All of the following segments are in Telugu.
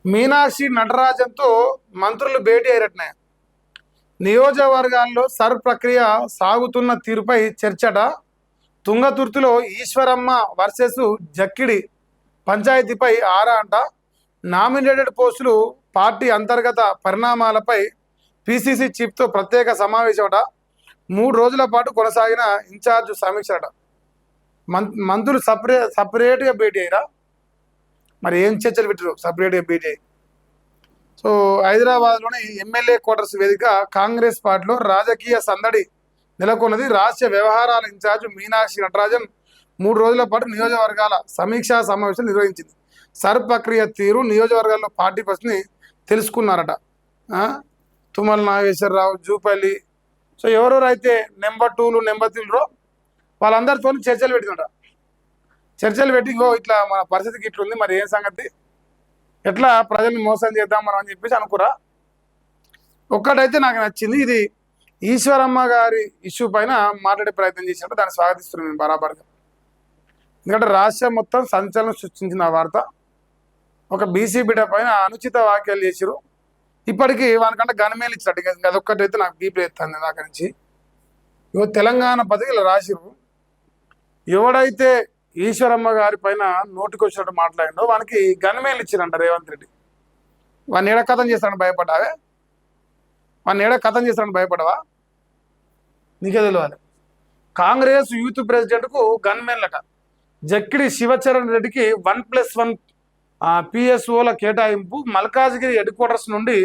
మీనాక్షి నటరాజన్తో మంత్రులు భేటీ అయ్యారటనే. నియోజకవర్గాల్లో సర్ ప్రక్రియ సాగుతున్న తీరుపై చర్చట. తుంగతుర్తిలో ఈశ్వరమ్మ వర్సెస్ జక్కిడి పంచాయతీపై ఆరా అంట. నామినేటెడ్ పోస్టులు, పార్టీ అంతర్గత పరిణామాలపై పిసిసి చీఫ్తో ప్రత్యేక సమావేశమట. 3 రోజుల పాటు కొనసాగిన ఇన్ఛార్జ్ సమీక్షట. మంత్రులు సపరేట్గా భేటీ అయ్యారా? మరి ఏం చర్చలు పెట్టారు సపరేట్గా భేటీ అయ్యి? సో హైదరాబాద్లోని ఎమ్మెల్యే క్వార్టర్స్ వేదిక కాంగ్రెస్ పార్టీలో రాజకీయ సందడి నెలకొన్నది. రాష్ట్ర వ్యవహారాల ఇన్ఛార్జ్ మీనాక్షి నటరాజన్ 3 రోజుల పాటు నియోజకవర్గాల సమీక్షా సమావేశం నిర్వహించింది. సర్ ప్రక్రియ తీరు, నియోజకవర్గాల్లో పార్టీ పరిస్థితిని తెలుసుకున్నారట. తుమ్మల నాగేశ్వరరావు, జూపల్లి, సో ఎవరెవరైతే నెంబర్ 2లు నెంబర్ 3లో వాళ్ళందరితో చర్చలు పెట్టినట. చర్చలు పెట్టి ఇట్లా మన పరిస్థితికి ఇట్లుంది, మరి ఏం సంగతి, ఎట్లా ప్రజల్ని మోసం చేద్దాం మనం అని చెప్పేసి అనుకురా. ఒక్కటైతే నాకు నచ్చింది, ఇది ఈశ్వరమ్మ గారి ఇష్యూ పైన మాట్లాడే ప్రయత్నం చేసినట్టు దాన్ని స్వాగతిస్తున్నాను నేను బరాబర్గా. ఎందుకంటే రాష్ట్రం మొత్తం సంచలనం సృష్టించిన ఆ వార్త. ఒక బీసీ బిడ్డ పైన అనుచిత వ్యాఖ్యలు చేసిరు. ఇప్పటికీ వానికంటే గణమేలు ఇచ్చినట్టు అదొక్కటైతే నాకు డీప్లో ఎత్తాను దాకా నుంచి. తెలంగాణ పత్రికలు రాసిరు, ఎవడైతే ఈశ్వరమ్మ గారి పైన నోటికి వచ్చినట్టు మాట్లాడిండో వానికి గన్మేలు ఇచ్చిరంట రేవంత్ రెడ్డి. వాడిని ఏడ కథం చేస్తాడని భయపడ్డావే? వాడిని ఏడ కథం చేస్తాడని భయపడవా? నీకే తెలియాలి. కాంగ్రెస్ యూత్ ప్రెసిడెంట్కు గన్మేన్లట. జక్కిడి శివచరణ్ రెడ్డికి 1+1 పిఎస్ఓల కేటాయింపు, మల్కాజ్గిరి హెడ్ క్వార్టర్స్ నుండి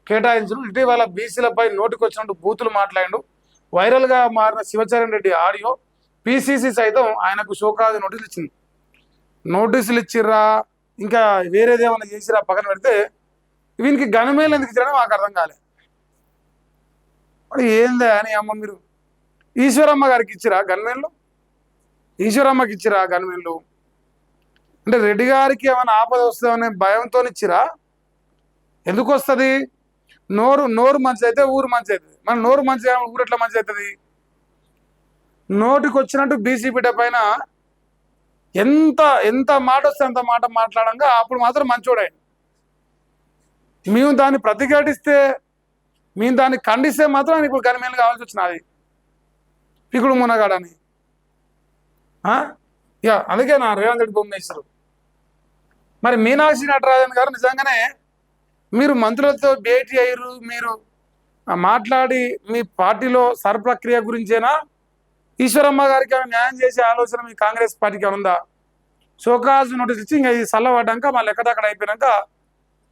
కేటాయించడం. ఇటీవల బీసీలపై నోటికి వచ్చినట్టు బూతులు మాట్లాడిండు. వైరల్గా మారిన శివచరణ్ రెడ్డి ఆడియో. పిసిసి సైతం ఆయనకు షోకాజ్ నోటీసులు ఇచ్చింది. నోటీసులు ఇచ్చిర్రా ఇంకా వేరేది ఏమైనా చేసిరా పక్కన పెడితే, వీనికి గణమేలు ఎందుకు ఇచ్చారని మాకు అర్థం కాలే. మరి ఏందా అని అమ్మ మీరు ఈశ్వరమ్మ గారికి ఇచ్చిరా గన్మేళ్ళు? ఈశ్వరమ్మకి ఇచ్చిరా గన్మేళ్ళు? అంటే రెడ్డి గారికి ఏమైనా ఆపద వస్తుందనే భయంతో ఇచ్చిరా? ఎందుకు వస్తుంది? నోరు మంచి అయితే ఊరు మంచి అవుతుంది. మన నోరు మంచి ఊరు ఎట్లా మంచి అవుతుంది? నోటికి వచ్చినట్టు బీసీ బిడ్డ పైన ఎంత మాట వస్తే అంత మాట మాట్లాడంగా అప్పుడు మాత్రం మంచోడే. మేము దాన్ని ప్రతిఘటిస్తే, మేము దాన్ని ఖండిస్తే మాత్రం ఆయన ఇప్పుడు గనిమేలు కావాల్సి వచ్చినది పికుడు మునగాడని. అందుకే నా రేవంత్ రెడ్డి బొమ్మేశ్వరు. మరి మీనాక్షి నటరాజన్ గారు నిజంగానే మీరు మంత్రులతో భేటీ అయ్యారు, మీరు మాట్లాడి మీ పార్టీలో సర్ ప్రక్రియ గురించేనా? ఈశ్వరమ్మ గారికి న్యాయం చేసే ఆలోచన మీ కాంగ్రెస్ పార్టీకి ఉందా? షోకాజ్ నోటీస్ ఇచ్చి ఇంకా ఇది చల్లబడ్డాక మళ్ళీ ఎక్కడక్కడ అయిపోయాక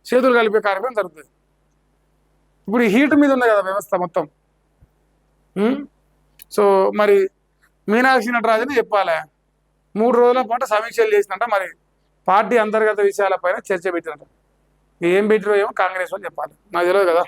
చేతులు కలిపే కార్యక్రమం జరుగుతుంది. ఇప్పుడు ఈ హీట్ మీద ఉంది కదా వ్యవస్థ మొత్తం. సో మరి మీనాక్షి నటరాజన్ చెప్పాలి, 3 రోజుల పాటు సమీక్షలు చేసినట్ట. మరి పార్టీ అంతర్గత విషయాలపైన చర్చ పెట్టినట్ట. ఏం పెట్టిరో ఏమో కాంగ్రెస్ వాళ్ళు చెప్పాలి, నాకు తెలియదు కదా.